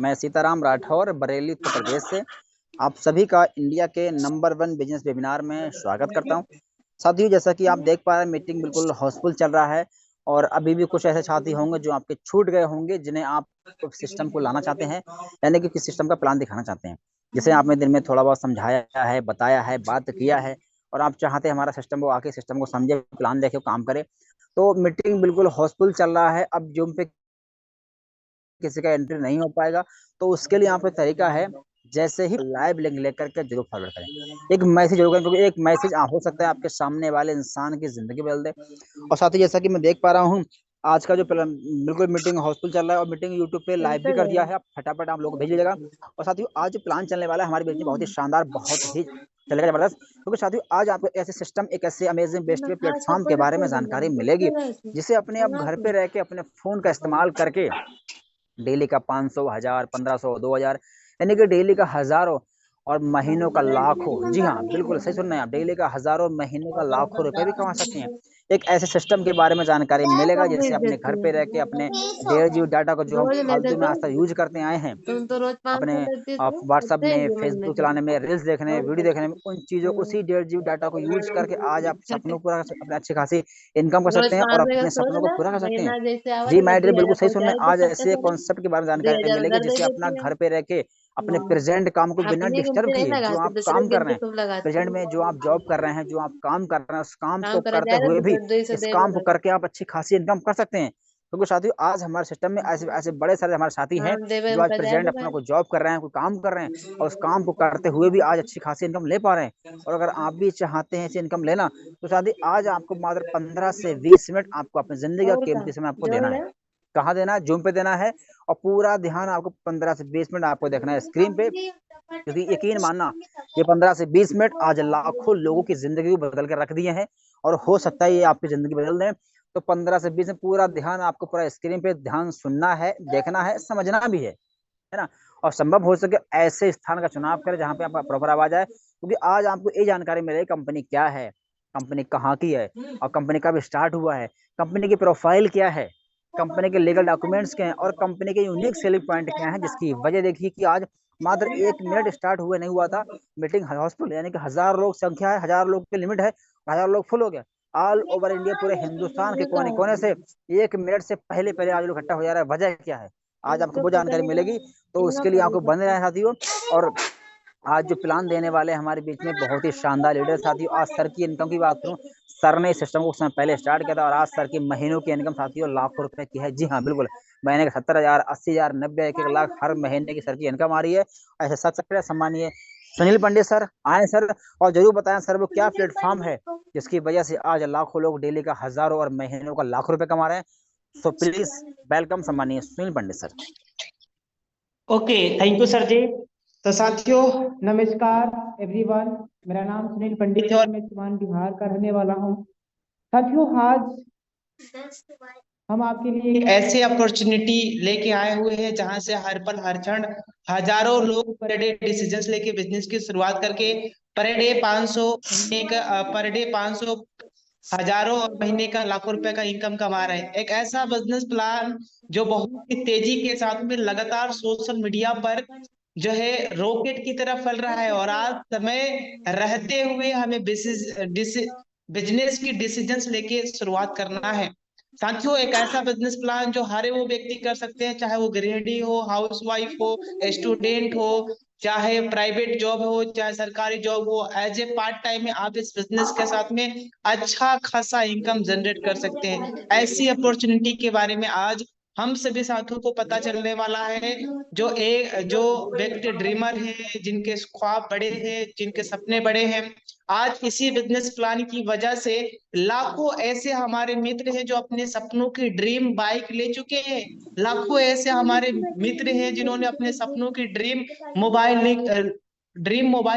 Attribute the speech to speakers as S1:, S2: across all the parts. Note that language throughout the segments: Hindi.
S1: मैं सीताराम राठौर, बरेली, उत्तर प्रदेश से आप सभी का इंडिया के नंबर 1 बिजनेस वेबिनार में स्वागत करता हूं। साथियों, जैसा कि आप देख पा रहे हैं, मीटिंग बिल्कुल हाउसफुल चल रहा है और अभी भी कुछ ऐसे साथी होंगे जो आपके छूट गए होंगे, जिन्हें आप सिस्टम को लाना चाहते हैं, यानी कि किस सिस्टम का प्लान दिखाना चाहते हैं, जिसे आपने दिन में थोड़ा बहुत समझाया है, बताया है, बात किया है और आप चाहते हैं हमारा सिस्टम वो आके सिस्टम को समझे, प्लान देखे, काम करे। तो मीटिंग बिल्कुल हाउसफुल चल रहा है। अब जूम पे किसी का एंट्री नहीं हो पाएगा, तो उसके लिए यहाँ पे तरीका है, जैसे ही लाइव लिंक लेकर के जरूर फॉरवर्ड करें, एक मैसेज जरूर करें, क्योंकि एक मैसेज हो सकता है आपके सामने वाले इंसान की जिंदगी बदल दे। और साथ ही जैसा कि मैं देख पा रहा हूँ, आज का जो बिल्कुल मीटिंग हाउसफुल चल रहा है और मीटिंग यूट्यूब पे लाइव भी कर दिया है, आप फटाफट आप लोग भेज लीजिएगा। और साथियों, आज जो प्लान चलने वाला है हमारे बीच में बहुत ही शानदार, बहुत ही चलेगा जबरदस्त, क्योंकि साथियों आज आपको ऐसे सिस्टम, एक ऐसे अमेजिंग बेस्ट वे प्लेटफॉर्म के बारे में जानकारी मिलेगी, जिसे अपने आप घर पे रह के अपने फोन का इस्तेमाल करके डेली का 500, 1000, 1500, 2000, यानी कि डेली का हजारों और महीनों का लाखों, जी हाँ बिल्कुल सही सुन रहे हैं आप, डेली का हजारों, महीनों का लाखों रुपए भी कमा सकते हैं। एक ऐसे सिस्टम के बारे में जानकारी मिलेगा जिससे अपने घर पे रह के अपने 1.5 GB डाटा को, जो हम
S2: रोज लेते
S1: फालतू में
S2: तुम
S1: आज तक यूज करते आए हैं,
S2: तुम तो रोज 500
S1: अपने
S2: देती थी,
S1: व्हाट्सएप
S2: सबसे
S1: में,
S2: ये मन में
S1: फेसबुक चलाने में,
S2: करता
S1: रील्स देखने में,
S2: रोज
S1: वीडियो देखने में, उन चीजों, उसी 1.5 GB डाटा को यूज करके आज आप सपनों पूरा कर सकते, अपने अच्छी खासी इनकम कर
S2: रोज
S1: सकते हैं और
S2: 500 का
S1: अपने
S2: सोच
S1: सपनों को
S2: ना,
S1: पूरा कर सकते हैं।
S2: महीना जैसे आवा
S1: जी
S2: तो
S1: माय डियर, बिल्कुल
S2: 20,000
S1: सही
S2: पहुंच
S1: सुन रहे हैं।
S2: जाए तो
S1: आज
S2: सबसे
S1: ऐसे
S2: थोड़ी
S1: कॉन्सेप्ट के बारे में जानकारी
S2: 2,000
S1: मिलेगी
S2: उधर दे
S1: जिससे अपना
S2: देती है।
S1: घर पे रह के अपने प्रेजेंट काम को बिना
S2: अपनी
S1: डिस्टर्ब
S2: गिनती नहीं
S1: किए, जो
S2: लगाती,
S1: आप
S2: दूसरे
S1: काम कर रहे
S2: गिनती
S1: हैं,
S2: खूब लगाती
S1: प्रेजेंट
S2: है।
S1: में जो आप जॉब कर रहे हैं, जो आप काम कर रहे हैं, उस काम को
S2: काम करा
S1: करते
S2: जाए
S1: हुए भी
S2: तो 200
S1: इस
S2: देगा
S1: काम को
S2: लगे।
S1: करके आप अच्छी खासी इनकम कर सकते हैं। क्योंकि साथियों आज हमारे सिस्टम में ऐसे ऐसे बड़े सारे हमारे साथी हैं
S2: हाँ देवे
S1: जो आज
S2: उनका जाए
S1: प्रेजेंट अपना
S2: तो
S1: कोई जॉब कर रहे हैं, कोई काम कर रहे हैं और उस काम को करते हुए भी आज अच्छी खासी इनकम ले पा रहे हैं। और अगर आप भी चाहते हैं ऐसी इनकम लेना, तो साथी आज आपको मात्र 15 से 20 मिनट आपको अपनी जिंदगी का
S2: और का
S1: कीमती समय आपको
S2: जोड़
S1: देना
S2: ले।
S1: है। कहाँ देना है? जूम पे देना है और पूरा ध्यान आपको 15 से 20 मिनट आपको देखना है स्क्रीन पे, क्योंकि यकीन मानना, ये 15 से 20 मिनट आज लाखों लोगों की जिंदगी को बदल कर रख दिए हैं और हो सकता है ये आपकी जिंदगी बदल दें। तो 15 से 20 में पूरा ध्यान आपको पूरा स्क्रीन पे ध्यान सुनना है, देखना है, समझना भी है ना। और संभव हो सके ऐसे स्थान का चुनाव करें जहां पे आपका प्रॉपर आवाज आए, क्योंकि आज आपको ये जानकारी मिलेगी कंपनी क्या है, कंपनी कहाँ की है और कंपनी कब स्टार्ट हुआ है, कंपनी की प्रोफाइल क्या है, कंपनी के लीगल डॉक्यूमेंट्स क्या हैं और कंपनी के यूनिक सेलिंग पॉइंट क्या हैं, जिसकी वजह देखिए कि आज मात्र 1 मिनट स्टार्ट हुए नहीं हुआ था, मीटिंग हाउसफुल, यानी कि 1000 लोग संख्या है, 1000 लोग की लिमिट है, 1000 लोग फुल हो गया। ऑल ओवर इंडिया, पूरे हिंदुस्तान के कोने कोने से 1 मिनट से पहले पहले आज लोग इकट्ठा हो जा रहा है। वजह क्या है? आज आपको वो जानकारी मिलेगी, तो उसके लिए आपको बने रहे साथियों। और आज जो प्लान देने वाले हमारे बीच में बहुत ही शानदार लीडर साथियों। आज सर की इनकम की बात करूं, सर ने इस सिस्टम को उस समय पहले स्टार्ट किया था और आज सर की महीनों की इनकम साथियों लाखों रुपए की है। जी हाँ बिल्कुल, महीने का 70,000, 80,000, 90, 1-1 लाख हर महीने की सर की इनकम आ रही है। ऐसे सच सकते हैं, सम्मानिए सुनील पंडित सर आए सर, और जरूर बताएं सर वो क्या प्लेटफॉर्म है जिसकी वजह से आज लाखों लोग डेली का हजारों और महीनों का लाखों रुपए कमा रहे हैं। सो प्लीज वेलकम सम्मानिए Sunil Pandit sir.
S3: Okay, thank you sir ji. तो साथियों नमस्कार एवरीवन, मेरा नाम सुनील पंडित है और मैं सीवान बिहार का रहने वाला हूँ। साथियों आज हम आपके लिए एक ऐसे अपॉर्चुनिटी लेके आए हुए हैं जहां से हर पल हर क्षण हजारों लोग पर डे डिसीजंस लेके बिजनेस की शुरुआत करके पर डे 500 महीने का पर डे 500 हजारों और महीने का लाखों रुपए का इनकम कमा रहे हैं। एक ऐसा बिजनेस प्लान जो बहुत ही तेजी के साथ में लगातार सोशल मीडिया पर जो है रॉकेट की तरह फैल रहा है और आज समय रहते हुए हमें बिजनेस की डिसीजंस लेके शुरुआत करना है। साथियों एक ऐसा बिजनेस प्लान जो हर वो व्यक्ति कर सकते हैं, चाहे वो गृहिणी हो, हाउस वाइफ हो, स्टूडेंट हो, चाहे प्राइवेट जॉब हो, चाहे सरकारी जॉब हो, एज ए पार्ट टाइम में आप इस बिजनेस के साथ में अच्छा खासा इनकम जनरेट कर सकते हैं। ऐसी अपॉर्चुनिटी के बारे में आज हम सभी साथियों को पता चलने वाला है। जो व्यक्ति ड्रीमर है, जिनके ख्वाब बड़े हैं, जिनके सपने बड़े हैं, आज इसी बिजनेस प्लान की वजह से लाखों ऐसे हमारे मित्र हैं जो अपने सपनों की ड्रीम बाइक ले चुके हैं। लाखों ऐसे हमारे मित्र हैं जिन्होंने अपने सपनों की ड्रीम मोबाइल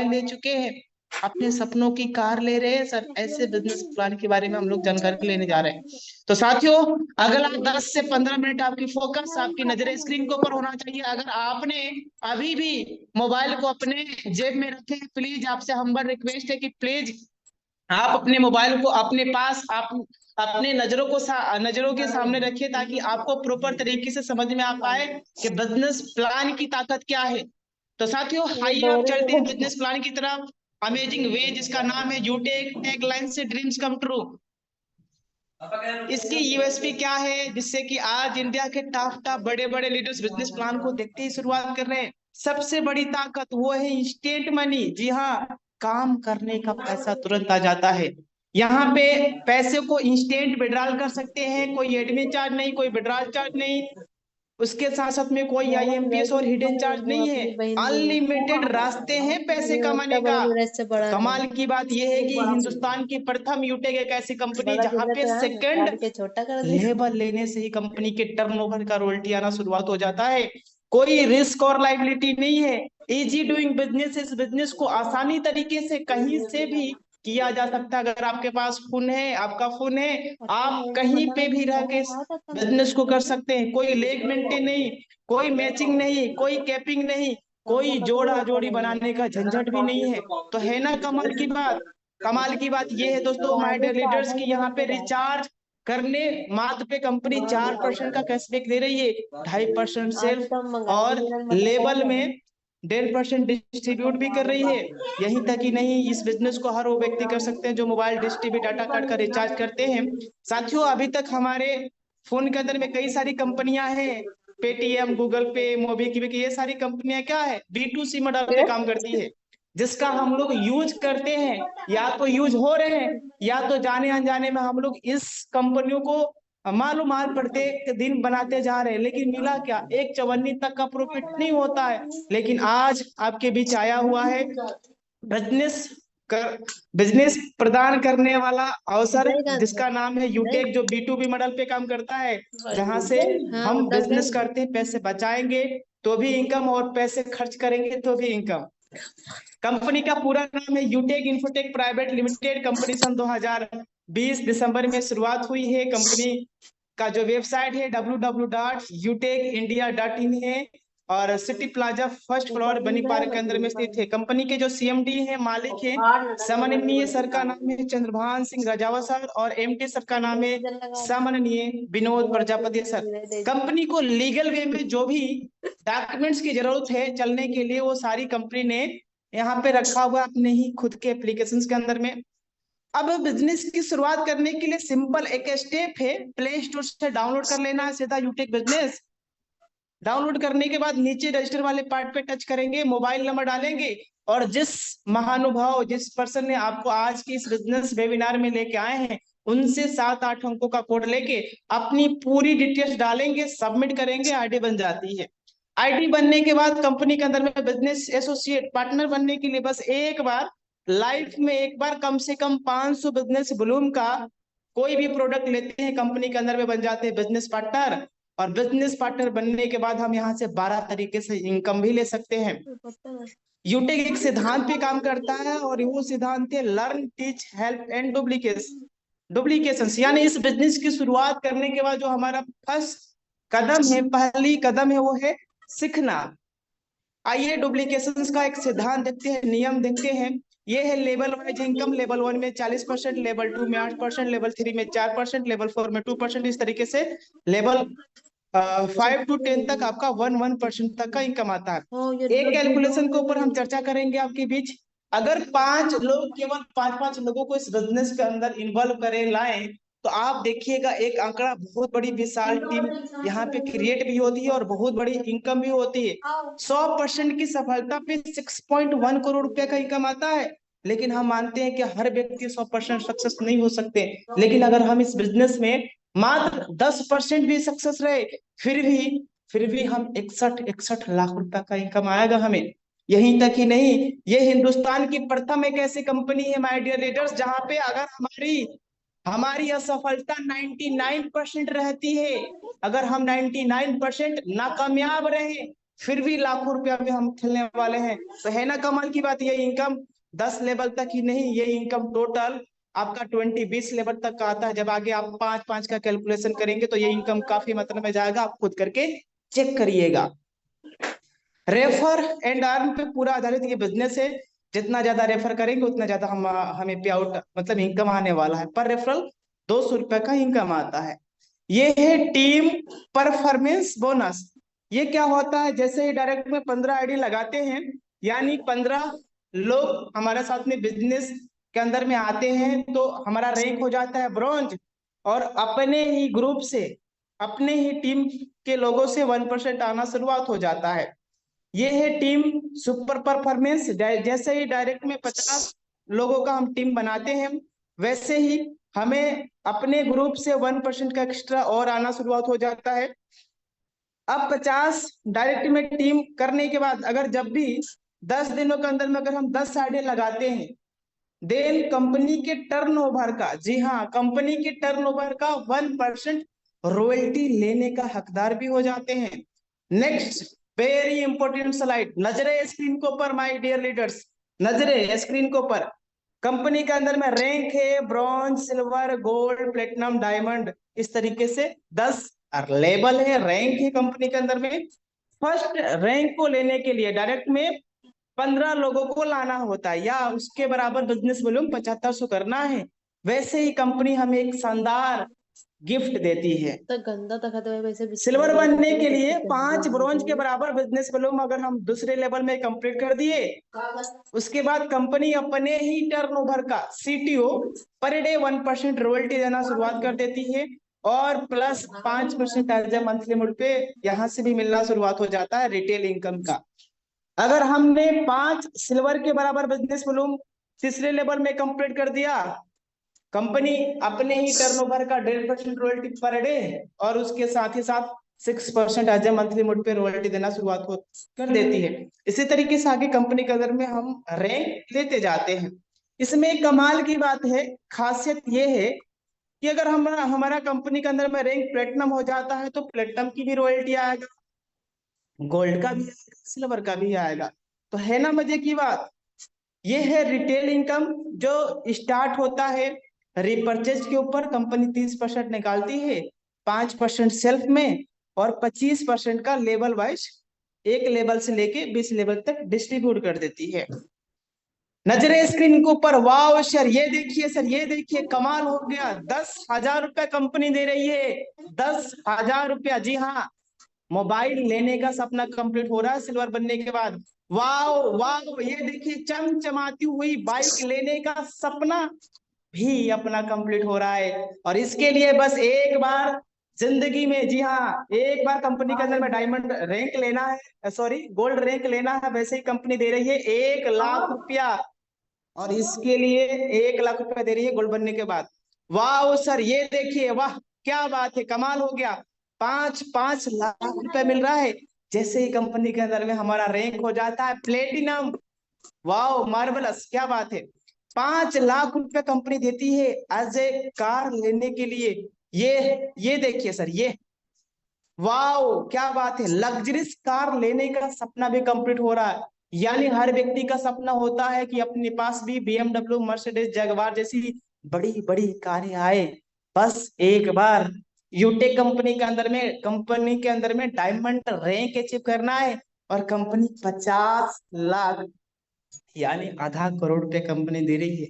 S3: ले चुके हैं, अपने सपनों की कार ले रहे हैं। सर ऐसे बिजनेस प्लान के बारे में हम लोग जानकारी लेने जा रहे हैं। तो साथियों अगला 10 से 15 मिनट आपकी फोकस, आपकी नजरें स्क्रीन के ऊपर होना चाहिए। अगर आपने अभी भी मोबाइल को अपने जेब में रखे, प्लीज आपसे हम्बल रिक्वेस्ट है कि प्लीज आप अपने मोबाइल को अपने पास आप अपने नजरों के सामने रखिए, ताकि आपको प्रॉपर तरीके से समझ में आ पाए कि बिजनेस प्लान की ताकत क्या है। तो साथियों, आइए अब चलते हैं बिजनेस प्लान की तरफ। अमेजिंग वे, जिसका नाम है यूटेक, टैगलाइन से ड्रीम्स कम ट्रू। इसकी यूएसपी क्या है, जिससे कि आज इंडिया के टॉप बड़े बड़े लीडर्स बिजनेस प्लान को देखते ही शुरुआत कर रहे हैं। सबसे बड़ी ताकत वो है इंस्टेंट मनी। जी हाँ, काम करने का पैसा तुरंत आ जाता है। यहाँ पे पैसे को इंस्टेंट विड्रॉल कर सकते हैं, कोई एडमिन चार्ज नहीं, कोई विड्रॉल चार्ज नहीं, उसके साथ साथ में कोई आईएमपीएस और हिडन चार्ज नहीं है। अनलिमिटेड रास्ते हैं पैसे कमाने का। कमाल की बात यह है कि हिंदुस्तान की प्रथम यूटेक एक ऐसी कंपनी जहां पे सेकंड लेवल लेने से ही कंपनी के टर्नओवर का रोयल्टी आना शुरुआत हो जाता है। कोई रिस्क और लाइबिलिटी नहीं है। इजी डूइंग बिजनेस, इस बिजनेस को आसानी तरीके से कहीं से भी किया जा सकता है। अगर आपके पास फोन है, आपका फोन है, आप कहीं पे भी रह के बिजनेस को कर सकते हैं। कोई लेग मेंटेन नहीं, कोई मैचिंग नहीं, कोई कैपिंग नहीं, कोई जोड़ा जोड़ी बनाने का झंझट भी नहीं है। तो है ना कमाल की बात। कमाल की बात यह है दोस्तों, माय डियर लीडर्स, की यहाँ पे रिचार्ज करने मात्र पे कंपनी 4% का कैशबैक दे रही है, 2.5% सेल्फ और लेवल में 1.5% डिस्ट्रीब्यूट भी कर रही है। यहीं तक ही नहीं, इस बिजनेस को हर वो व्यक्ति कर सकते हैं जो mobile dish, TV, data card का रिचार्ज करते हैं। साथियों, अभी तक हमारे फोन के अंदर में कई सारी कंपनियां हैं, पेटीएम, गूगल पे, मोबीक्विक, ये सारी कंपनियां क्या है, B2C मॉडल पे काम करती है, जिसका हम लोग यूज करते हैं, या तो यूज हो रहे हैं, या तो जाने अनजाने में हम लोग इस कंपनियों को मालूम प्रत्येक दिन बनाते जा रहे हैं। लेकिन मिला क्या, एक चवन्नी तक का प्रॉफिट नहीं होता है। लेकिन आज आपके बीच आया हुआ है बिजनेस बिजनेस प्रदान करने वाला अवसर, जिसका नाम है यूटेक, जो B2B मॉडल पे काम करता है, जहां से हम बिजनेस करते हैं, पैसे बचाएंगे तो भी इनकम, और पैसे खर्च करेंगे तो भी इनकम। कंपनी का पूरा नाम है यूटेक इन्फोटेक प्राइवेट लिमिटेड। कंपनी सन 2020 दिसंबर में शुरुआत हुई है। कंपनी का जो वेबसाइट है www.utekindia.in है, और सिटी प्लाजा फर्स्ट फ्लोर बनी पार्क के अंदर में स्थित है। कंपनी के जो CMD है, मालिक है, सम्माननीय सर का नाम है चंद्रभान सिंह राजावा सर, और MD सर का नाम है सम्माननीय विनोद प्रजापति सर। कंपनी को लीगल वे में जो भी डॉक्यूमेंट्स की जरूरत है चलने के लिए, वो सारी कंपनी ने यहाँ पे रखा हुआ अपने ही खुद के एप्लीकेशंस के अंदर में। अब बिजनेस की शुरुआत करने के लिए सिंपल एक स्टेप है, प्ले स्टोर से डाउनलोड कर लेना है सीधा यूटेक बिजनेस। डाउनलोड करने के बाद नीचे रजिस्टर वाले पार्ट पे टच करेंगे, मोबाइल नंबर डालेंगे, और जिस महानुभाव, जिस पर्सन ने आपको आज की इस बिजनेस वेबिनार में लेके आए हैं, उनसे 7-8 अंकों का कोड लेके अपनी पूरी डिटेल्स डालेंगे, सबमिट करेंगे, आईडी बन जाती है। आईडी बनने के बाद कंपनी के अंदर में बिजनेस एसोसिएट पार्टनर बनने के लिए बस एक बार लाइफ में एक बार कम से कम 500 बिजनेस ब्लूम का कोई भी प्रोडक्ट लेते हैं, कंपनी के अंदर में बन जाते हैं बिजनेस पार्टनर। और बिजनेस पार्टनर बनने के बाद हम यहाँ से 12 तरीके से इनकम भी ले सकते हैं। यूटेक एक सिद्धांत पे काम करता है, और वो सिद्धांत है learn, teach, help and duplication. यानी इस बिजनेस की शुरुआत करने के बाद जो हमारा फर्स्ट कदम है, पहली कदम है, वो है सीखना। आइए डुप्लीकेशंस का एक सिद्धांत देखते हैं, नियम देखते हैं। ये है लेवल वाइज इनकम। लेवल 1 में 40%, लेवल 2 में 8%, लेवल 3 में 4%, लेवल 4 में 2%, इस तरीके से लेवल 5 to 10 तक आपका 1% तक का इनकम आता है। एक कैलकुलेशन के ऊपर हम चर्चा करेंगे आपके बीच। अगर 5 लोग, केवल 5 लोगों को इस बिजनेस के अंदर इन्वॉल्व करें, लाएं, तो आप देखिएगा एक आंकड़ा, बहुत बड़ी विशाल टीम यहाँ पे क्रिएट भी होती है, और बहुत बड़ी इनकम भी होती है। 100% की सफलता पे 6.1 करोड़ रुपए का इनकम आता है। लेकिन हम मानते हैं कि हर व्यक्ति 100% सक्सेस नहीं हो सकते। लेकिन अगर हम इस बिजनेस में मात्र 10% भी सक्सेस रहे, फिर भी हम 61 लाख रुपए का इनकम आएगा हमें। यहीं तक ही नहीं, ये हिंदुस्तान की प्रथम एक ऐसी कंपनी है माय डियर लीडर्स, जहां पे अगर हमारी असफलता 99% रहती है, अगर हम 99% नाकामयाब रहे, फिर भी लाखों रुपया में हम खेलने वाले हैं। तो है ना कमाल की बात। ये इनकम 10 लेवल तक ही नहीं, ये इनकम टोटल आपका 20 लेवल तक का आता है। जब आगे आप 5 का कैलकुलेशन करेंगे तो ये इनकम काफी मात्रा में जाएगा, आप खुद करके चेक करिएगा। रेफर एंड अर्न पे पूरा आधारित ये बिजनेस है। जितना ज्यादा रेफर करेंगे उतना ज्यादा हमें पे आउट, मतलब इनकम आने वाला है। पर रेफरल 200 रुपए का इनकम आता है। ये है टीम परफॉर्मेंस बोनस। ये क्या होता है, जैसे ही डायरेक्ट में 15 आईडी लगाते हैं, यानी 15 लोग हमारे साथ में बिजनेस के अंदर में आते हैं, तो हमारा रैंक हो जाता है ब्रॉन्ज। और अपने ही ग्रुप से, अपने ही टीम के लोगों से 1% आना शुरुआत हो जाता है। ये है टीम सुपर परफॉर्मेंस। जैसे ही डायरेक्ट में 50 लोगों का हम टीम बनाते हैं, वैसे ही हमें अपने ग्रुप से 1% का एक्स्ट्रा और आना शुरुआत हो जाता है। अब 50 डायरेक्ट में टीम करने के बाद, अगर जब भी 10 दिनों के अंदर में अगर हम 10 साइडें लगाते हैं, देन कंपनी के टर्नओवर का, जी हाँ, कंपनी के टर्नओवर का 1% रॉयल्टी लेने का हकदार भी हो जाते हैं। नेक्स्ट वेरी इंपॉर्टेंट स्लाइड, नजरे स्क्रीन के ऊपर माय डियर लीडर्स, नजरे स्क्रीन के ऊपर। कंपनी के अंदर में रैंक है bronze, silver, gold, platinum, diamond, इस तरीके से 10 लेवल है, रैंक है कंपनी के अंदर में। फर्स्ट रैंक को लेने के लिए डायरेक्ट में 15 लोगों को लाना होता है, या उसके बराबर बिजनेस वॉल्यूम 7500 करना है। वैसे ही कंपनी हमें एक शानदार गिफ्ट देती है।
S2: तो गंदा तक है वैसे
S3: सिल्वर बनने के लिए 5 ब्रॉन्ज के बराबर बिजनेस वॉल्यूम अगर हम दूसरे लेवल में कंप्लीट कर दिए, उसके बाद कंपनी अपने ही टर्नओवर का सीटीओ पर डे 1% रॉयल्टी देना शुरुआत कर देती है, और plus 5% as a monthly mode पे यहाँ से भी मिलना शुरुआत हो जाता है रिटेल इनकम का। अगर हमने 5 सिल्वर के बराबर बिजनेस वॉल्यूम तीसरे लेवल में कंप्लीट कर दिया, कंपनी अपने ही टर्नओवर का 1.5% रॉयल्टी पर डे, और उसके साथ ही साथ 6% एज ए मंथली मोड पे रॉयल्टी देना शुरुआत कर देती है। इसी तरीके से आगे कंपनी के अंदर में हम रैंक लेते जाते हैं। इसमें कमाल की बात है, खासियत ये है कि अगर हमारा कंपनी के अंदर में रैंक प्लेटिनम हो जाता है, तो प्लेटिनम की भी रॉयल्टी आएगा, गोल्ड का भी आएगा, सिल्वर का भी आएगा। तो है ना मजे की बात। ये है रिटेल इनकम जो स्टार्ट होता है रिपर्चेज के ऊपर। कंपनी 30% निकालती है, 5% सेल्फ में, और 25% का लेवल वाइज, एक लेवल से लेके 20 लेवल तक डिस्ट्रीब्यूट कर देती है। नजरे स्क्रीन के ऊपर, वाओ सर ये देखिए, सर ये देखिए, कमाल हो गया। 10,000 रुपया कंपनी दे रही है, 10,000 रुपया। जी हाँ, मोबाइल लेने का सपना कंप्लीट हो रहा है सिल्वर बनने के बाद। वाओ वाओ, ये देखिए चमचमाती हुई बाइक लेने का सपना भी अपना कंप्लीट हो रहा है। और इसके लिए बस एक बार जिंदगी में, जी हाँ, एक बार कंपनी के अंदर में डायमंड रैंक लेना है, सॉरी गोल्ड रैंक लेना है। वैसे ही कंपनी दे रही है 1 लाख रुपया, और इसके लिए 1 लाख रुपया दे रही है गोल्ड बनने के बाद। वाह सर ये देखिए, वाह क्या बात है, कमाल हो गया। 5 लाख रुपया मिल रहा है जैसे ही कंपनी के अंदर में हमारा रैंक हो जाता है प्लेटिनम। वाह मार्वलस, क्या बात है। 5 लाख रुपया कंपनी देती है एज ए कार लेने के लिए। ये देखिए सर, ये वाओ क्या बात है, लग्जरीज कार लेने का सपना भी कंप्लीट हो रहा है। यानी हर व्यक्ति का सपना होता है कि अपने पास भी BMW, मर्सिडीज, जगुआर जैसी बड़ी बड़ी कारें आए। बस एक बार यूटेक कंपनी के अंदर में डायमंड रैंक अचीव करना है, और कंपनी 50 लाख यानी आधा करोड़ रुपए कंपनी दे रही है।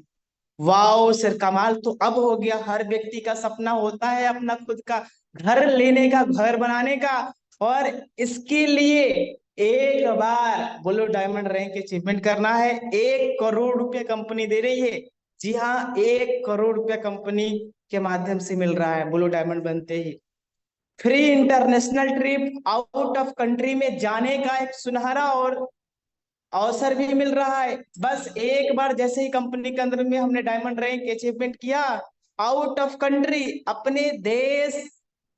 S3: वाओ सर, कमाल तो अब हो गया। हर व्यक्ति का सपना होता है अपना खुद का घर लेने का, घर बनाने का, और इसके लिए एक बार ब्लू डायमंड रैंक अचीवमेंट करना है। 1 करोड़ रुपया कंपनी दे रही है। जी हाँ, 1 करोड़ रुपया कंपनी के माध्यम से मिल रहा है ब्लू डायमंड बनते ही। Free international trip out of country में जाने का एक सुनहरा और अवसर भी मिल रहा है। बस एक बार जैसे ही कंपनी के अंदर में हमने डायमंड रैंक अचीवमेंट किया, आउट ऑफ कंट्री, अपने देश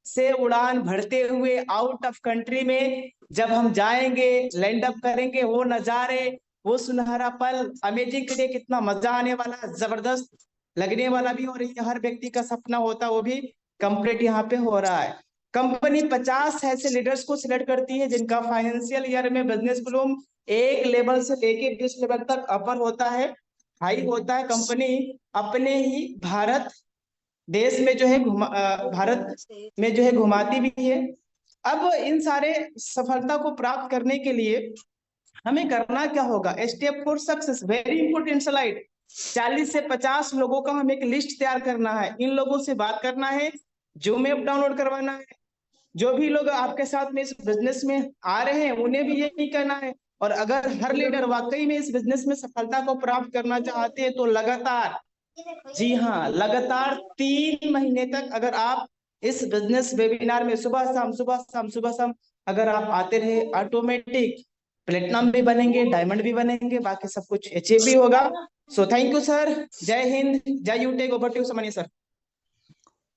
S3: से उड़ान भरते हुए आउट ऑफ कंट्री में जब हम जाएंगे, लैंड अप करेंगे, वो नजारे, वो सुनहरा पल, अमेजिंग के लिए कितना मजा आने वाला, जबरदस्त लगने वाला भी। और हर व्यक्ति का सपना होता है वो भी कंप्लीट यहाँ पे हो रहा है। कंपनी 50 ऐसे लीडर्स को सिलेक्ट करती है जिनका फाइनेंशियल ईयर में बिजनेस वॉल्यूम 1 लेवल से लेके 20 लेवल तक अपर होता है, हाई होता है। कंपनी अपने ही भारत देश में जो है भारत में जो है घुमाती भी है। अब इन सारे सफलता को प्राप्त करने के लिए हमें करना क्या होगा? Step for success, very important slide. 40 से 50 लोगों का हमें एक लिस्ट तैयार करना है, इन लोगों से बात करना है, जूम ऐप डाउनलोड करवाना है। जो भी लोग आपके साथ में इस बिजनेस में आ रहे हैं उन्हें भी यही करना है। और अगर हर लीडर वाकई में इस बिजनेस में सफलता को प्राप्त करना चाहते हैं तो लगातार, जी हाँ, लगातार 3 महीने तक अगर आप इस बिजनेस वेबिनार में सुबह शाम अगर आप आते रहे, ऑटोमेटिक प्लेटिनम भी बनेंगे, डायमंड भी बनेंगे, बाकी सब कुछ अचीव भी होगा। सो थैंक यू सर, जय हिंद, जय यूटेक, ओवर टू सामान्य sir.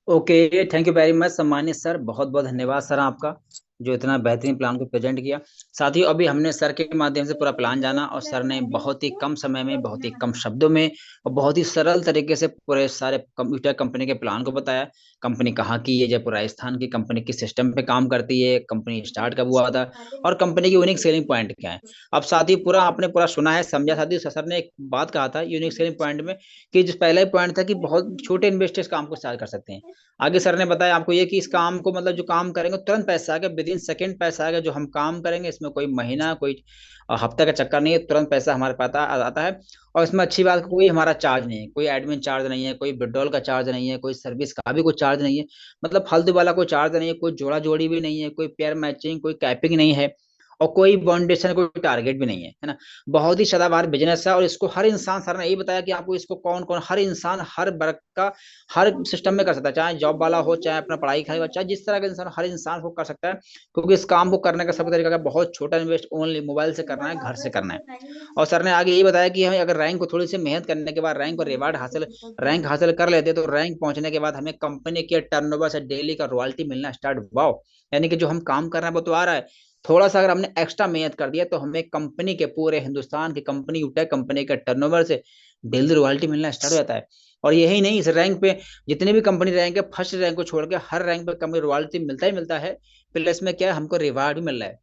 S1: Okay, thank you very much सम्मानित सर, बहुत बहुत धन्यवाद सर आपका जो इतना बेहतरीन प्लान को प्रेजेंट किया। साथियों, अभी हमने सर के माध्यम से पूरा प्लान जाना और सर ने बहुत ही कम समय में, बहुत ही कम शब्दों में और बहुत ही सरल तरीके से पूरे सारे कंप्यूटर कंपनी के प्लान को बताया। कंपनी कहाँ की है, जयपुर राजस्थान की कंपनी किस सिस्टम पे काम करती है, कंपनी स्टार्ट कब हुआ था और कंपनी की यूनिक सेलिंग पॉइंट क्या है। अब साथियों पूरा आपने पूरा सुना है, समझा। साथियों सर ने एक बात कहा था यूनिक सेलिंग पॉइंट में कि जो पहला पॉइंट था कि बहुत छोटे इन्वेस्टर्स काम को स्टार्ट कर सकते हैं। आगे सर ने बताया आपको ये कि इस काम को मतलब जो काम करेंगे तुरंत पैसा आएगा, विद इन सेकेंड पैसा आएगा। जो हम काम करेंगे इसमें कोई महीना कोई हफ्ते का चक्कर नहीं है, तुरंत पैसा हमारे पास आता है। और इसमें अच्छी बात कोई हमारा चार्ज नहीं है, कोई एडमिन चार्ज नहीं है, कोई विड्रॉल का चार्ज नहीं है, कोई सर्विस का भी कोई चार्ज नहीं है। मतलब फालतू वाला कोई चार्ज नहीं है, कोई जोड़ा जोड़ी भी नहीं है, कोई पेयर मैचिंग, कोई कैपिंग नहीं है और कोई बाउंडेशन, कोई टारगेट भी नहीं है ना। बहुत ही सदाबहार बिजनेस है और इसको हर इंसान, सर ने यही बताया कि आपको इसको कौन कौन, हर इंसान, हर वर्ग का, हर सिस्टम में कर सकता है, चाहे जॉब वाला हो, चाहे अपना पढ़ाई खाई हो, चाहे जिस तरह का इंसान, हर इंसान को कर सकता है। क्योंकि इस काम को करने का सब तरीका का बहुत छोटा इन्वेस्ट, ओनली मोबाइल से करना है, घर से करना है। और सर ने आगे यही बताया कि हमें अगर रैंक को थोड़ी सी मेहनत करने के बाद रैंक और रिवार्ड हासिल, रैंक हासिल कर लेते तो रैंक पहुंचने के बाद हमें कंपनी के टर्नओवर से डेली का रॉयल्टी मिलना स्टार्ट। वाओ, यानी कि जो हम काम कर रहे हैं वो तो आ रहा है, थोड़ा सा अगर हमने एक्स्ट्रा मेहनत कर दिया तो हमें कंपनी के, पूरे हिंदुस्तान की कंपनी, यूटेक कंपनी के टर्नओवर से डेली रॉयल्टी मिलना स्टार्ट हो जाता है। और यही नहीं, इस रैंक पे जितनी भी कंपनी रैंक है, फर्स्ट रैंक को छोड़ के हर रैंक पे कंपनी रॉयल्टी मिलता ही मिलता है, प्लस में क्या है, हमको रिवार्ड भी मिल रहा है।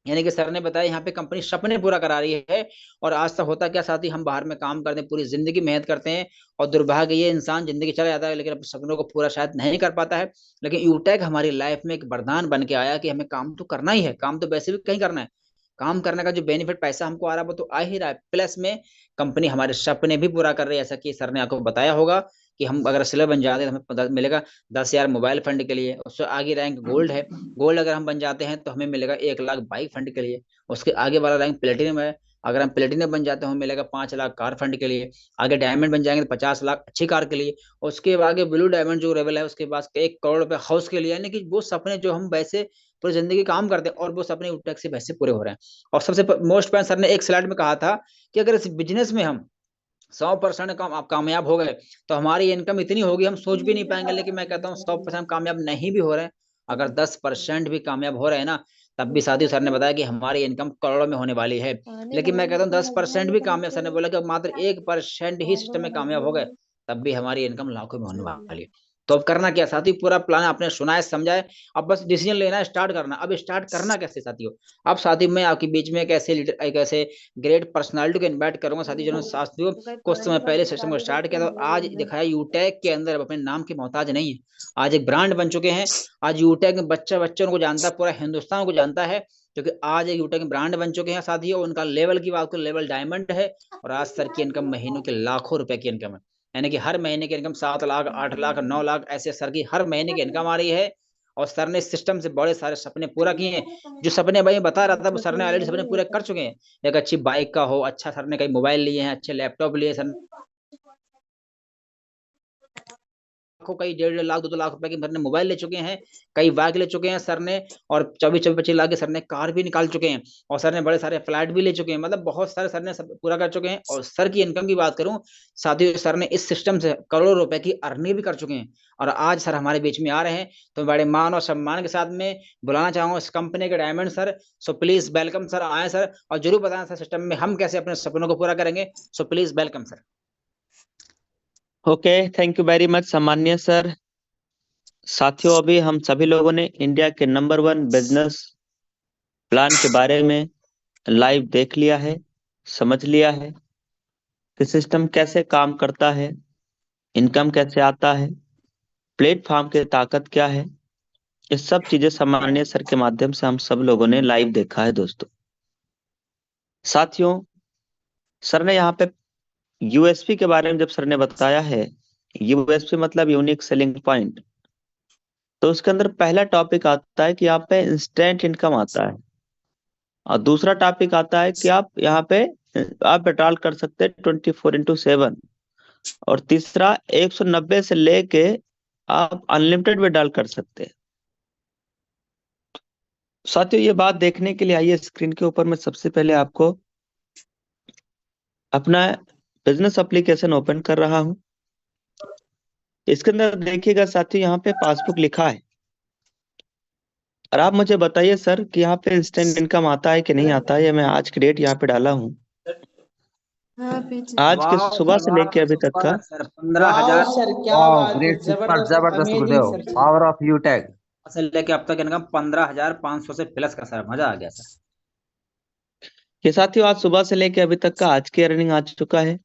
S1: यानी कि सर ने बताया यहाँ पे कंपनी सपने पूरा करा रही है। और आज तक होता क्या साथी, हम बाहर में काम करते हैं, पूरी जिंदगी मेहनत करते हैं और दुर्भाग्य ये इंसान जिंदगी चला जाता है लेकिन अपने सपनों को पूरा शायद नहीं कर पाता है। लेकिन यूटेक हमारी लाइफ में एक वरदान बन के आया कि हमें काम तो करना ही है, काम तो वैसे भी कहीं करना है। काम करने का जो बेनिफिट पैसा हमको आ रहा है वो तो आ ही रहा है, प्लस में कंपनी हमारे सपने भी पूरा कर रही है। ऐसा कि सर ने आपको बताया होगा कि हम अगर सिल्वर बन जाते हैं तो हमें मिलेगा 10,000 मोबाइल फंड के लिए। उससे आगे रैंक गोल्ड है, गोल्ड अगर हम बन जाते हैं तो हमें मिलेगा 1 लाख बाइक फंड के लिए। उसके आगे वाला रैंक प्लेटिनम है, अगर हम प्लेटिनम बन जाते हैं हमें मिलेगा 5 लाख कार फंड के लिए। आगे डायमंड बन जाएंगे तो 50 लाख अच्छी कार के लिए। उसके आगे ब्लू डायमंड जो लेवल है उसके पास 1 करोड़ रुपए हाउस के लिए। यानी कि वो सपने जो हम वैसे पूरी जिंदगी काम करते हैं और वो सपने यूटेक से वैसे पूरे हो रहे हैं। और सबसे मोस्ट पॉइंट सर ने एक स्लाइड में कहा था कि अगर इस बिजनेस में हम 100% काम आप कामयाब हो गए तो हमारी इनकम इतनी होगी हम सोच भी नहीं पाएंगे। लेकिन मैं कहता हूँ 100% कामयाब नहीं भी हो रहे हैं, अगर 10% भी कामयाब हो रहे हैं ना, तब भी साथी सर ने बताया कि हमारी इनकम करोड़ों में होने वाली है। लेकिन मैं कहता हूँ 10% भी कामयाब, सर ने बोला कि मात्र 1% ही सिस्टम में कामयाब हो गए तब भी हमारी इनकम लाखों में होने वाली है। तो अब करना क्या साथी, पूरा प्लान आपने सुना है, समझा है, अब बस डिसीजन लेना है, स्टार्ट करना। अब स्टार्ट करना कैसे साथियों, अब साथी मैं आपके बीच में एक ऐसे लीडर, एक ऐसे ग्रेट पर्सनालिटी को इन्वाइट करूंगा साथी जिन्होंने साथियों कुछ समय पहले सिस्टम को स्टार्ट किया। तो आज दिखाया यूटेक के अंदर अपने नाम के मोहताज नहीं है, आज एक ब्रांड बन चुके हैं। आज यूटेक में बच्चे उनको जानता है, पूरा हिंदुस्तान को जानता है, क्योंकि आज एक यूटेक ब्रांड बन चुके हैं साथियों। उनका लेवल की बात करो, लेवल डायमंड है। और आज सर की इनकम महीनों के लाखों रुपए की इनकम है, यानी कि हर महीने की इनकम 7 लाख, 8 लाख, 9 लाख, ऐसे सर की हर महीने की इनकम आ रही है। और सर ने सिस्टम से बड़े सारे सपने पूरा किए हैं। जो सपने भाई बता रहा था वो सर ने ऑलरेडी सपने पूरे कर चुके हैं। एक अच्छी बाइक का हो, अच्छा सर ने कई मोबाइल लिए हैं, अच्छे लैपटॉप लिए सर, कई 1.5 लाख 2 लाख रुपए के सर ने मोबाइल ले चुके हैं, कई बाइक ले चुके हैं सर ने, और 24-25 लाख के सर ने कार भी निकाल चुके हैं। और सर ने बड़े सारे फ्लैट भी ले चुके हैं, मतलब बहुत सारे सर ने सब पूरा कर चुके हैं। और सर की इनकम की बात करूं साथियों, सर ने इस सिस्टम से करोड़ों रुपए की अर्निंग भी कर चुके हैं। और आज सर हमारे बीच में आ रहे हैं तो बड़े मान और सम्मान के साथ में बुलाना चाहूंगा इस कंपनी के diamond sir. So please welcome sir, आए सर और जरूर बताएं सर सिस्टम में हम कैसे अपने सपनों को पूरा करेंगे। So please welcome sir.
S2: Okay, thank you very much सम्मान्य सर। साथियों, अभी हम सभी लोगों ने इंडिया के नंबर 1 बिजनेस प्लान के बारे में लाइव देख लिया है, समझ लिया है कि सिस्टम कैसे काम करता है, इनकम कैसे आता है, प्लेटफॉर्म की ताकत क्या है। ये सब चीजें सम्मान्य सर के माध्यम से हम सब लोगों ने लाइव देखा है दोस्तों। साथियों, सर ने यहाँ पे यूएसपी के बारे में जब सर ने बताया है, यूएसपी मतलब यूनिक सेलिंग पॉइंट, तो उसके अंदर पहला टॉपिक आता है कि यहाँ पे इंस्टेंट इनकम आता है, और दूसरा टॉपिक आता है कि आप यहाँ पे आप विड्रॉल कर सकते हैं 24/7, और तीसरा 190 से लेके आप अनलिमिटेड विड्रॉल कर सकते हैं। साथियों, ये बात देखने के लिए आइए स्क्रीन के ऊपर मैं सबसे पहले आपको अपना बिजनेस एप्लीकेशन ओपन कर रहा हूं। इसके अंदर देखिएगा साथियों, यहाँ पे पासबुक लिखा है, और आप मुझे बताइए सर कि यहाँ पे इंस्टेंट इनकम आता है कि नहीं आता है। ये मैं आज की डेट यहाँ पे डाला हूँ, आज के
S1: वाह
S2: सुबह
S1: सर
S2: से
S1: वाह,
S2: लेके अभी तक का।
S1: सुपर सर, 15,000
S3: वाह सर, क्या
S4: वाह,
S3: बात है,
S4: ग्रेट, सुपर,
S3: जबरदस्त,
S4: जबरदस्त
S3: अमेजिंग
S4: गुरुदेव,
S3: sir ji.
S4: Power of you tag.
S1: से लेके अब तक इनकम 15,500 से प्लस का सर, मजा आ गया सर।
S2: ये साथियों आज सुबह से लेके अभी तक का आज की अर्निंग आ चुका है।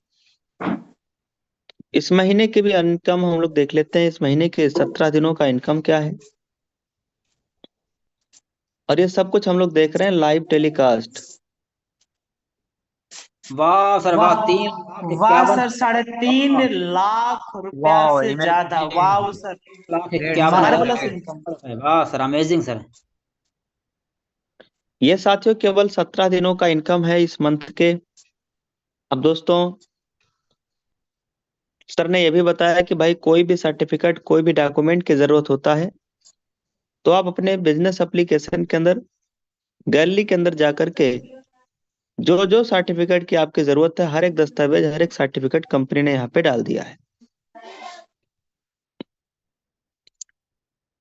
S2: इस महीने की भी इनकम हम लोग देख लेते हैं, इस महीने के 17 दिनों का इनकम क्या है, और ये सब कुछ हम लोग देख रहे हैं लाइव टेलीकास्ट।
S1: वाह सर वाह,
S3: वाह
S1: 3,51,00,000
S3: सर, 3.5 लाख रुपया
S4: वाह,
S3: से ज्यादा, वाह sir,
S4: great,
S1: 51,00,000
S3: marvellous
S4: great.
S3: Income.
S1: वाह सर, अमेजिंग सर।
S2: ये साथियों केवल 17 दिनों का इनकम है इस मंथ के। अब दोस्तों, सर ने यह भी बताया कि भाई कोई भी सर्टिफिकेट, कोई भी डॉक्यूमेंट की जरूरत होता है तो आप अपने बिजनेस एप्लीकेशन के अंदर गैलरी के अंदर जाकर के जो जो सर्टिफिकेट की आपकी जरूरत है, हर एक दस्तावेज, हर एक सर्टिफिकेट कंपनी ने यहाँ पे डाल दिया है।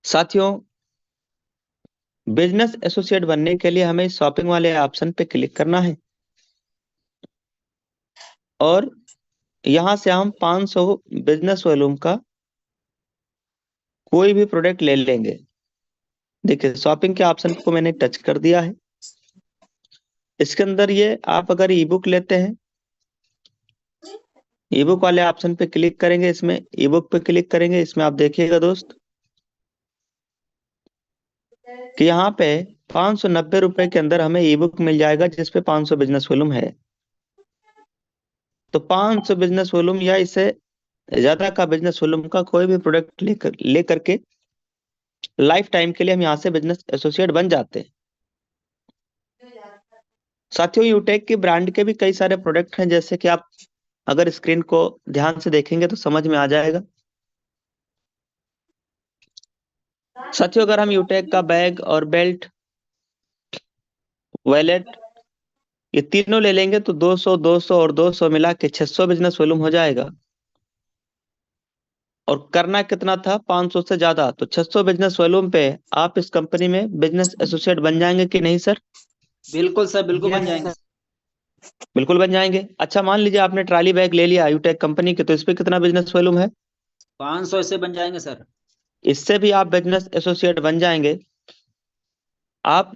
S2: साथियों, बिजनेस एसोसिएट बनने के लिए हमें शॉपिंग वाले ऑप्शन पे क्लिक करना है, और यहां से हम 500 बिजनेस वॉल्यूम का कोई भी प्रोडक्ट ले लेंगे। देखिए, शॉपिंग के ऑप्शन को मैंने टच कर दिया है। इसके अंदर ये आप अगर ई बुक लेते हैं, ई बुक वाले ऑप्शन पे क्लिक करेंगे, इसमें ई बुक पे क्लिक करेंगे, इसमें आप देखिएगा दोस्त कि यहाँ पे 590 रुपए के अंदर हमें ई बुक मिल जाएगा जिसपे 500 बिजनेस वॉल्यूम है। तो 500 बिजनेस वॉल्यूम या इससे ज्यादा का बिजनेस वॉल्यूम का कोई भी प्रोडक्ट लेकर के लाइफ टाइम के लिए हम यहाँ से बिजनेस एसोसिएट बन जाते हैं। साथियों, यूटेक की ब्रांड के भी कई सारे प्रोडक्ट हैं, जैसे कि आप अगर स्क्रीन को ध्यान से देखेंगे तो समझ में आ जाएगा। साथियों, अगर हम यूटेक का बैग और बेल्ट, वॉलेट, ये तीनों ले लेंगे तो 200, 200 और 200 मिला के 600 बिजनेस वॉल्यूम हो जाएगा। और करना कितना था, 500 से ज्यादा। तो 600 बिजनेस वॉल्यूम पे आप इस कंपनी में बिजनेस एसोसिएट बन जाएंगे कि नहीं सर?
S1: बिल्कुल सर, बिल्कुल बन
S3: Yes,
S1: जाएंगे।
S2: बिल्कुल बन जाएंगे। अच्छा, मान लीजिए आपने ट्रॉली बैग ले लिया यूटेक कंपनी के, तो इस पे कितना बिजनेस वॉल्यूम है?
S1: 500 से बन जाएंगे सर।
S2: इससे भी आप बिजनेस एसोसिएट बन जाएंगे। आप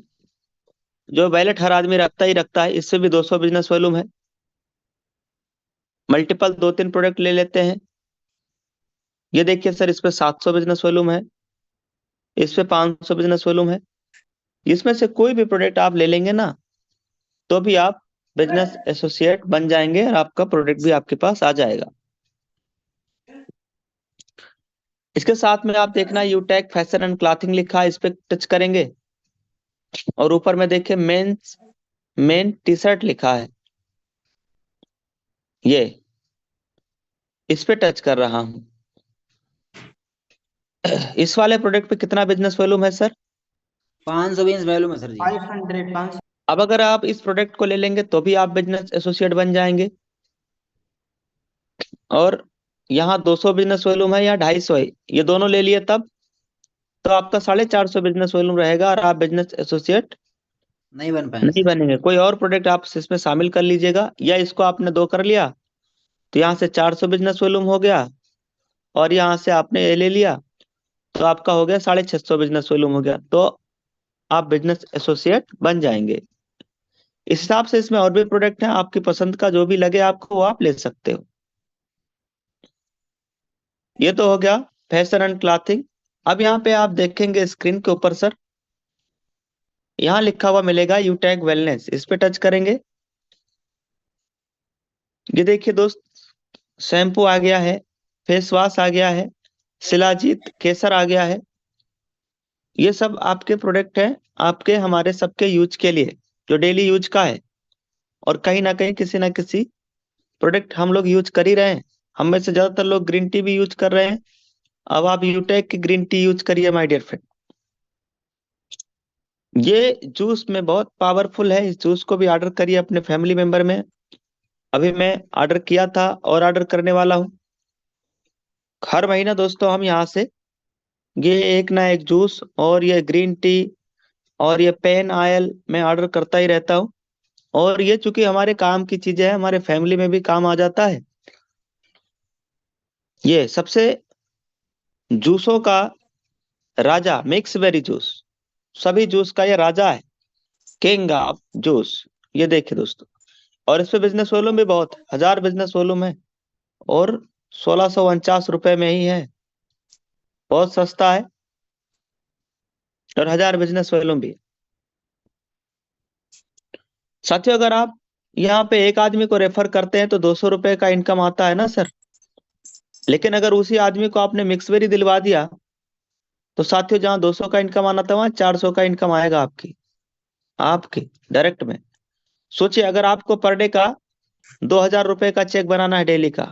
S2: जो वैलेट हर आदमी रखता ही रखता है, इससे भी 200 बिजनेस वॉल्यूम है। मल्टीपल 2-3 प्रोडक्ट ले लेते हैं। ये देखिए सर, इस पे 700 बिजनेस वॉल्यूम है, इस पे 500 बिजनेस वॉल्यूम है। इसमें से कोई भी प्रोडक्ट आप ले लेंगे ना, तो भी आप बिजनेस एसोसिएट बन जाएंगे और आपका प्रोडक्ट भी आपके पास आ जाएगा। इसके साथ में आप देखना यूटेक फैशन एंड क्लॉथिंग लिखा है, इस पे टच करेंगे, और ऊपर में देखिए मेन टी शर्ट लिखा है, ये इस पे टच कर रहा हूं। इस वाले प्रोडक्ट पे कितना बिजनेस वॉल्यूम है सर?
S1: 520 वैल्यू में सर जी।
S3: 500।
S2: अब अगर आप इस प्रोडक्ट को ले लेंगे तो भी आप बिजनेस एसोसिएट बन जाएंगे। और यहाँ 200 बिजनेस वॉल्यूम है या 250 है, ये दोनों ले लिए तब तो आपका 450 बिजनेस वॉल्यूम रहेगा और आप बिजनेस एसोसिएट
S1: नहीं बन पाएंगे
S2: नहीं
S1: सर।
S2: बनेंगे। कोई और प्रोडक्ट आप इसमें शामिल कर लीजिएगा, या इसको आपने 2 कर लिया तो यहाँ से 400 बिजनेस वॉल्यूम हो गया, और यहाँ से आपने ये ले लिया तो आपका हो गया 650 बिजनेस वॉल्यूम हो गया, तो आप बिजनेस एसोसिएट बन जाएंगे। इस हिसाब से इसमें और भी प्रोडक्ट हैं, आपकी पसंद का जो भी लगे आपको वो आप ले सकते हो। ये तो हो गया फैशन एंड क्लॉथिंग। अब यहाँ पे आप देखेंगे स्क्रीन के ऊपर सर, यहाँ लिखा हुआ मिलेगा यूटेक वेलनेस, इस पे टच करेंगे। ये देखिए दोस्त, शैम्पू आ गया है, फेस वॉश आ गया है, शिलाजीत केसर आ गया है। ये सब आपके प्रोडक्ट हैं, आपके हमारे सबके यूज के लिए, जो डेली यूज का है। और कहीं ना कहीं किसी ना किसी प्रोडक्ट हम लोग यूज कर ही रहे हैं। हम में से ज्यादातर लोग ग्रीन टी भी यूज कर रहे हैं। अब आप यूटेक की ग्रीन टी यूज करिए माय डियर फ्रेंड। ये जूस में बहुत पावरफुल है, इस जूस को भी ऑर्डर करिए अपने फैमिली मेंबर में। अभी मैं ऑर्डर किया था और ऑर्डर करने वाला हूँ। हर महीना दोस्तों हम यहाँ से ये एक ना एक जूस और ये ग्रीन टी और ये पेन ऑयल मैं ऑर्डर करता ही रहता हूँ। और ये चूंकि हमारे काम की चीजें हैं, हमारे फैमिली में भी काम आ जाता है। ये सबसे जूसों का राजा मिक्स बेरी जूस, सभी जूस का ये राजा है, किंग ऑफ जूस। ये देखिए दोस्तों, और इस पे बिजनेस वॉल्यूम भी बहुत है, 1000 बिजनेस वॉल्यूम है और 1649 रुपए में ही है, बहुत सस्ता है और 1000 बिजनेस वॉल्यूम भी है। साथियों, अगर आप यहाँ पे एक आदमी को रेफर करते हैं तो 200 रुपए का इनकम आता है ना सर। लेकिन अगर उसी आदमी को आपने मिक्सवेरी दिलवा दिया तो साथियों, जहाँ 200 का इनकम आना था वहां 400 का इनकम आएगा आपकी आपकी डायरेक्ट में। सोचिए, अगर आपको पर डे का 2000 रुपए का चेक बनाना है डेली का,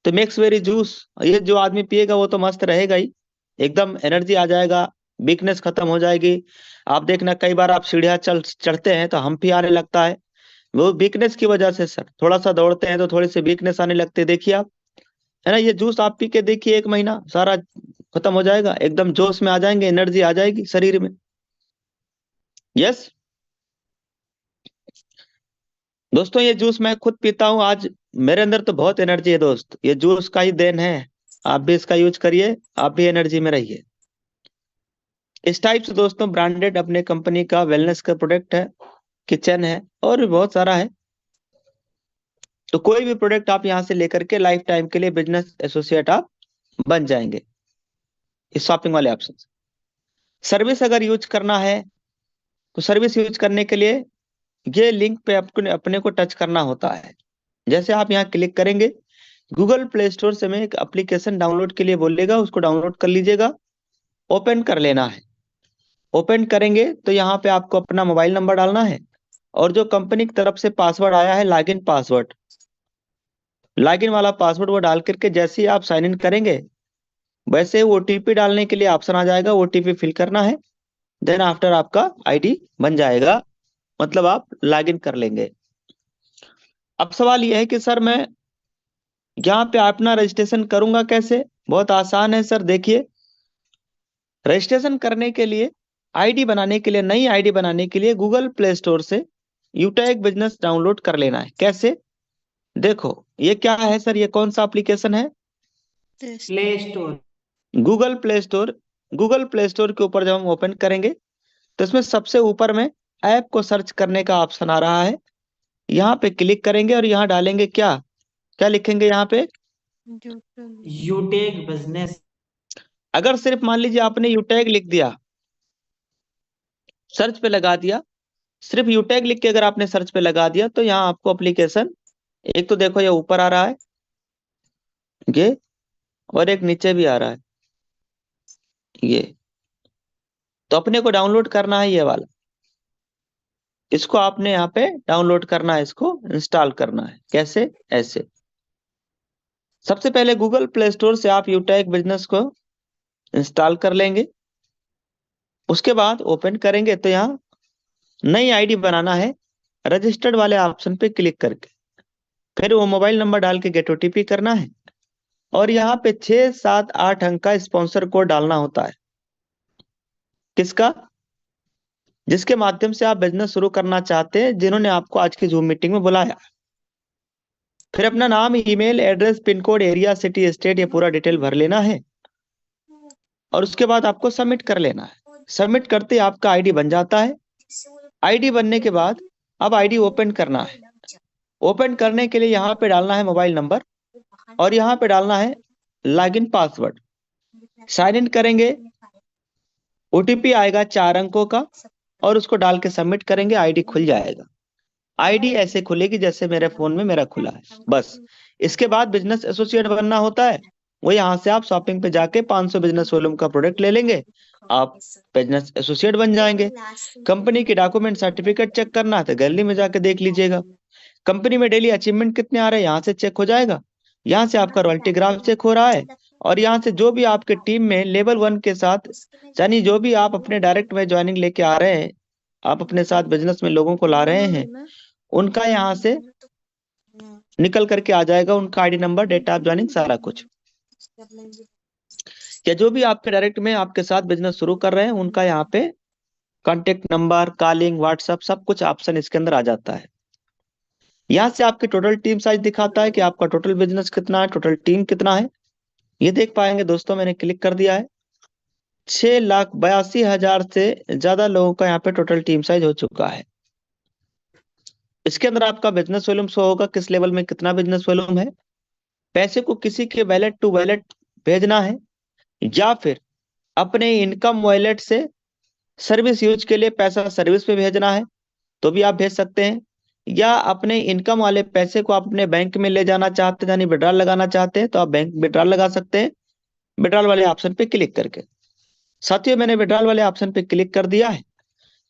S2: तो मिक्सवेरी जूस ये जो आदमी पिएगा वो तो मस्त रहेगा ही, एकदम एनर्जी आ जाएगा, वीकनेस खत्म हो जाएगी। आप देखना, कई बार आप सीढ़ियां चढ़ते हैं तो हम्फी आने लगता है, वो वीकनेस की वजह से सर। थोड़ा सा दौड़ते हैं तो थोड़ी सी वीकनेस आने लगती है, देखिए आप, है ना। ये जूस आप पी के देखिए, 1 महीना सारा खत्म हो जाएगा, एकदम जोश में आ जाएंगे, एनर्जी आ जाएगी शरीर में। यस दोस्तों, ये जूस मैं खुद पीता हूँ, आज मेरे अंदर तो बहुत एनर्जी है दोस्त, ये जूस का ही देन है। आप भी इसका यूज करिए, आप भी एनर्जी में रहिए। इस टाइप से दोस्तों ब्रांडेड अपने कंपनी का वेलनेस का प्रोडक्ट है, किचन है और भी बहुत सारा है। तो कोई भी प्रोडक्ट आप यहाँ से लेकर के लाइफ टाइम के लिए बिजनेस एसोसिएट आप बन जाएंगे इस शॉपिंग वाले ऑप्शन से। सर्विस अगर यूज करना है तो सर्विस यूज करने के लिए ये लिंक पे अपने अपने को टच करना होता है। जैसे आप यहाँ क्लिक करेंगे, गूगल प्ले स्टोर से मैं एक एप्लीकेशन डाउनलोड के लिए बोलेगा, उसको डाउनलोड कर लीजिएगा, ओपन कर लेना है। ओपन करेंगे तो यहाँ पे आपको अपना मोबाइल नंबर डालना है और जो कंपनी की तरफ से पासवर्ड आया है, लॉगिन पासवर्ड, लॉगिन वाला पासवर्ड वो डाल करके जैसे ही आप साइन इन करेंगे, वैसे ओटीपी डालने के लिए ऑप्शन आ जाएगा, ओटीपी फिल करना है। देन आफ्टर आपका आईडी बन जाएगा, मतलब आप लॉगिन कर लेंगे। अब सवाल यह है कि सर मैं यहाँ पे अपना रजिस्ट्रेशन करूंगा कैसे? बहुत आसान है सर। देखिए, रजिस्ट्रेशन करने के लिए, आईडी बनाने के लिए, नई आईडी बनाने के लिए गूगल प्ले स्टोर से यूटेक बिजनेस डाउनलोड कर लेना है। कैसे? देखो, ये क्या है सर, ये कौन सा एप्लीकेशन है?
S3: Play store.
S2: Google play store. Google play store के ऊपर जब हम ओपन करेंगे तो इसमें सबसे ऊपर में ऐप को सर्च करने का ऑप्शन आ रहा है, यहाँ पे क्लिक करेंगे और यहाँ डालेंगे क्या क्या लिखेंगे यहाँ पे?
S3: यूटेक बिजनेस।
S2: अगर सिर्फ मान लीजिए आपने यूटेक लिख दिया, सर्च पे लगा दिया, सिर्फ यूटेक लिख के अगर आपने सर्च पे लगा दिया तो यहाँ आपको एप्लीकेशन, एक तो देखो ये ऊपर आ रहा है ये, और एक नीचे भी आ रहा है ये। तो अपने को डाउनलोड करना है ये वाला, इसको आपने यहाँ पे डाउनलोड करना है, इसको इंस्टॉल करना है। कैसे? ऐसे, सबसे पहले गूगल प्ले स्टोर से आप यूटेक बिजनेस को इंस्टॉल कर लेंगे। उसके बाद ओपन करेंगे तो यहाँ नई आईडी बनाना है, रजिस्टर्ड वाले ऑप्शन पे क्लिक करके फिर वो मोबाइल नंबर डाल के गेट ओटीपी करना है और यहाँ पे 6, 7, 8 अंक का स्पॉन्सर कोड डालना होता है। किसका? जिसके माध्यम से आप बिजनेस शुरू करना चाहते हैं, जिन्होंने आपको आज की जूम मीटिंग में बुलाया। फिर अपना नाम, email address, pin code, area, city, state, ये पूरा डिटेल भर लेना है और उसके बाद आपको सबमिट कर लेना है। सबमिट करते ही आपका आईडी बन जाता है। आईडी बनने के बाद अब आईडी ओपन करना है। ओपन करने के लिए यहाँ पे डालना है मोबाइल नंबर और यहाँ पे डालना है लॉगिन पासवर्ड। साइन इन करेंगे, ओटीपी आएगा 4 अंकों का और उसको डाल के सबमिट करेंगे, आईडी खुल जाएगा। आईडी ऐसे खुलेगी जैसे मेरे फोन में मेरा खुला है, बस। इसके बाद बिजनेस एसोसिएट बनना होता है। वो यहाँ से आप शॉपिंग पे जाके 500 बिजनेस वॉल्यूम का प्रोडक्ट ले लेंगे, आप बिजनेस एसोसिएट बन जाएंगे। कंपनी की डॉक्यूमेंट सर्टिफिकेट चेक करना है तो गैलरी में जाके देख लीजिएगा। कंपनी में डेली अचीवमेंट कितने आ रहे हैं यहाँ से चेक हो जाएगा। यहाँ से आपका रॉयल्टी ग्राफ चेक हो रहा है, और यहाँ से जो भी आपके टीम में लेवल 1 के साथ, यानी जो भी आप अपने डायरेक्ट में ज्वाइनिंग लेके आ रहे हैं, आप अपने साथ बिजनेस में लोगों को ला रहे हैं, उनका यहाँ से निकल करके आ जाएगा, उनका ID number, date of joining, सारा कुछ। या जो भी आपके डायरेक्ट में आपके साथ बिजनेस शुरू कर रहे हैं, उनका यहाँ पे कॉन्टेक्ट नंबर, कॉलिंग, व्हाट्सएप, सब कुछ ऑप्शन इसके अंदर आ जाता है। यहाँ से आपकी टोटल टीम साइज दिखाता है कि आपका टोटल बिजनेस कितना है, टोटल टीम कितना है, ये देख पाएंगे दोस्तों। मैंने क्लिक कर दिया है, 6,82,000 से ज्यादा लोगों का यहाँ पे टोटल टीम साइज हो चुका है। इसके अंदर आपका बिजनेस वॉल्यूम शो होगा, किस लेवल में कितना बिजनेस वॉल्यूम है, पैसे को किसी के वैलेट टू वैलेट भेजना है, या फिर अपने इनकम वॉलेट से सर्विस यूज के लिए पैसा सर्विस में भेजना है तो भी आप भेज सकते हैं, या अपने इनकम वाले पैसे को आप अपने बैंक में ले जाना चाहते हैं, यानी विड्रॉल लगाना चाहते हैं, तो आप बैंक विड्रॉल लगा सकते हैं विड्रॉल वाले ऑप्शन पे क्लिक करके। साथियों, मैंने विड्रॉल वाले ऑप्शन पे क्लिक कर दिया है।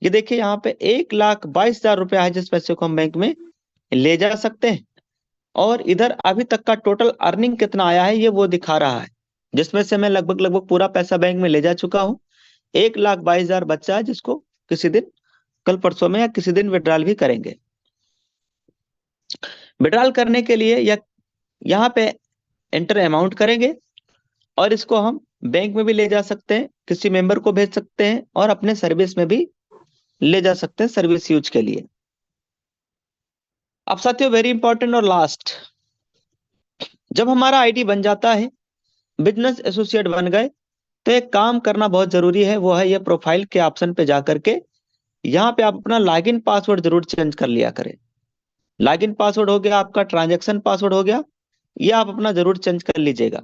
S2: ये देखिए यहाँ पे 1,22,000 रुपया है, जिस पैसे को हम बैंक में ले जा सकते हैं। और इधर अभी तक का टोटल अर्निंग कितना आया है ये वो दिखा रहा है, जिसमें से मैं लगभग पूरा पैसा बैंक में ले जा चुका हूँ। 1,22,000 बच्चा है, जिसको किसी दिन, कल परसों में या किसी दिन विड्रॉल भी करेंगे। विड्रॉल करने के लिए या यहाँ पे एंटर अमाउंट करेंगे, और इसको हम बैंक में भी ले जा सकते हैं, किसी मेंबर को भेज सकते हैं, और अपने सर्विस में भी ले जा सकते हैं सर्विस यूज के लिए। अब साथियों, वेरी इंपॉर्टेंट और लास्ट, जब हमारा आईडी बन जाता है, बिजनेस एसोसिएट बन गए, तो एक काम करना बहुत जरूरी है, वो है ये प्रोफाइल के ऑप्शन पे जाकर के यहाँ पे आप अपना लॉगिन पासवर्ड जरूर चेंज कर लिया करें। लॉगिन पासवर्ड हो गया आपका, ट्रांजैक्शन पासवर्ड हो गया, ये आप अपना जरूर चेंज कर लीजिएगा।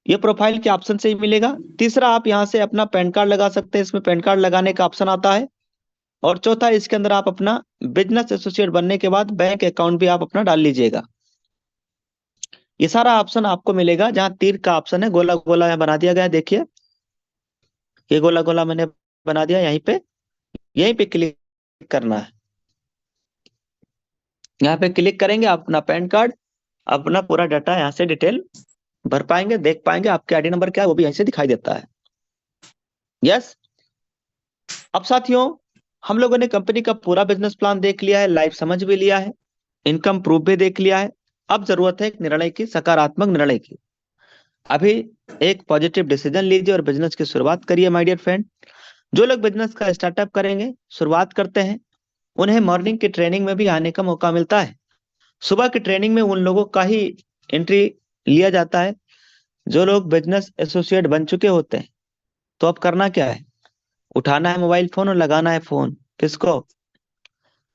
S2: ये प्रोफाइल के ऑप्शन से ही मिलेगा। तीसरा, आप यहाँ से अपना पैन कार्ड लगा सकते हैं, इसमें पैन कार्ड लगाने का ऑप्शन आता है। और चौथा, इसके अंदर आप अपना बिजनेस एसोसिएट बनने के बाद बैंक अकाउंट भी आप अपना डाल लीजिएगा। ये सारा ऑप्शन आपको मिलेगा। जहाँ तीर का ऑप्शन है, गोला गोला यहाँ बना दिया गया है, देखिए ये गोला गोला मैंने बना दिया, यहीं पे क्लिक करना है। यहाँ पे क्लिक करेंगे, आप अपना पैन कार्ड, अपना पूरा डाटा यहाँ से डिटेल भर पाएंगे, देख पाएंगे, आपके आईडी नंबर क्या है वो भी यहीं से दिखाई देता है। यस। अब साथियों, हम लोगों ने कंपनी का पूरा बिजनेस प्लान देख लिया है, लाइव समझ भी लिया है, इनकम प्रूफ भी देख लिया है। अब जरूरत है एक निर्णय की, सकारात्मक निर्णय की। अभी एक पॉजिटिव डिसीजन लीजिए और बिजनेस की शुरुआत करिए माय डियर फ्रेंड। जो लोग बिजनेस का स्टार्टअप करेंगे, शुरुआत करते हैं, उन्हें मॉर्निंग की ट्रेनिंग में भी आने का मौका मिलता है। सुबह की ट्रेनिंग में उन लोगों का ही एंट्री लिया जाता है जो लोग बिजनेस एसोसिएट बन चुके होते हैं। तो अब करना क्या है, उठाना है मोबाइल फोन और लगाना है फोन किसको,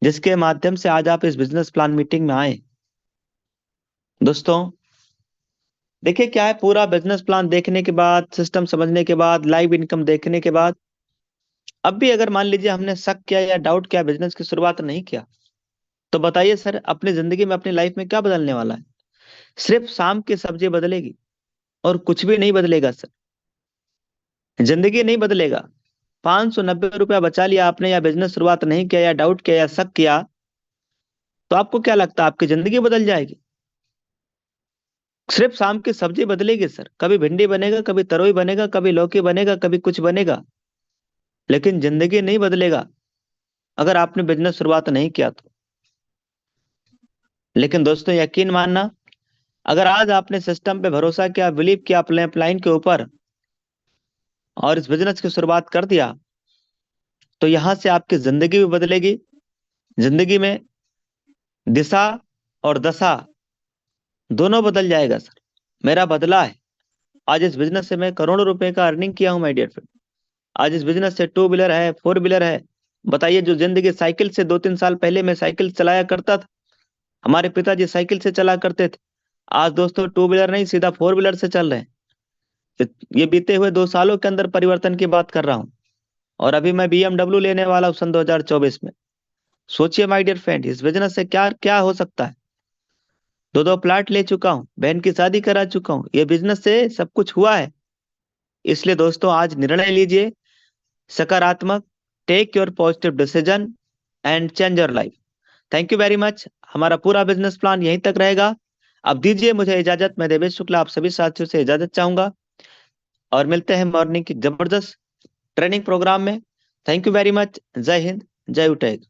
S2: जिसके माध्यम से आज आप इस बिजनेस प्लान मीटिंग में आए। दोस्तों देखिए क्या है, पूरा बिजनेस प्लान देखने के बाद, सिस्टम समझने के बाद, लाइव इनकम देखने के बाद, अब भी अगर मान लीजिए हमने शक किया या डाउट किया, बिजनेस की शुरुआत नहीं किया, तो बताइए सर, अपनी जिंदगी में, अपनी लाइफ में क्या बदलने वाला है? सिर्फ शाम की सब्जी बदलेगी और कुछ भी नहीं बदलेगा सर। जिंदगी नहीं बदलेगा। 590 रुपया बचा लिया आपने, या बिजनेस शुरुआत नहीं किया, या डाउट किया, या शक किया, तो आपको क्या लगता है आपकी जिंदगी बदल जाएगी? सिर्फ शाम की सब्जी बदलेगी सर। कभी भिंडी बनेगा, कभी तरोई बनेगा, कभी लौकी बनेगा, कभी कुछ बनेगा, लेकिन जिंदगी नहीं बदलेगा अगर आपने बिजनेस शुरुआत नहीं किया तो। लेकिन दोस्तों यकीन मानना, अगर आज आपने सिस्टम पे भरोसा किया, बिलीव किया अपने प्लान के ऊपर, और इस बिजनेस की शुरुआत कर दिया, तो यहां से आपकी जिंदगी भी बदलेगी। जिंदगी में दिशा और दशा दोनों बदल जाएगा सर। मेरा बदला है। आज इस बिजनेस से मैं करोड़ों रुपए का अर्निंग किया हूं माय डियर फ्रेंड। आज इस बिजनेस से 2 व्हीलर है, 4 व्हीलर है। बताइए, जो जिंदगी साइकिल से 2-3 साल पहले मैं साइकिल चलाया करता था, हमारे पिताजी साइकिल से चला करते थे, आज दोस्तों 2 व्हीलर नहीं, सीधा 4 व्हीलर से चल रहे हैं। ये बीते हुए 2 सालों के अंदर परिवर्तन की बात कर रहा हूं। और अभी मैं BMW लेने वाला हूं सन 2024 में। सोचिए माय डियर फ्रेंड, इस बिजनेस से क्या क्या हो सकता है। 2 प्लाट ले चुका हूँ, बहन की शादी करा चुका हूँ, ये बिजनेस से सब कुछ हुआ है। इसलिए दोस्तों आज निर्णय लीजिए सकारात्मक, take your positive decision and change your life. Thank you very much. हमारा पूरा बिजनेस प्लान यहीं तक रहेगा। अब दीजिए मुझे इजाजत। मैं देवेश शुक्ला आप सभी साथियों से इजाजत चाहूंगा और मिलते हैं मॉर्निंग की जबरदस्त ट्रेनिंग प्रोग्राम में। Thank you very much. जय हिंद, जय उटैग।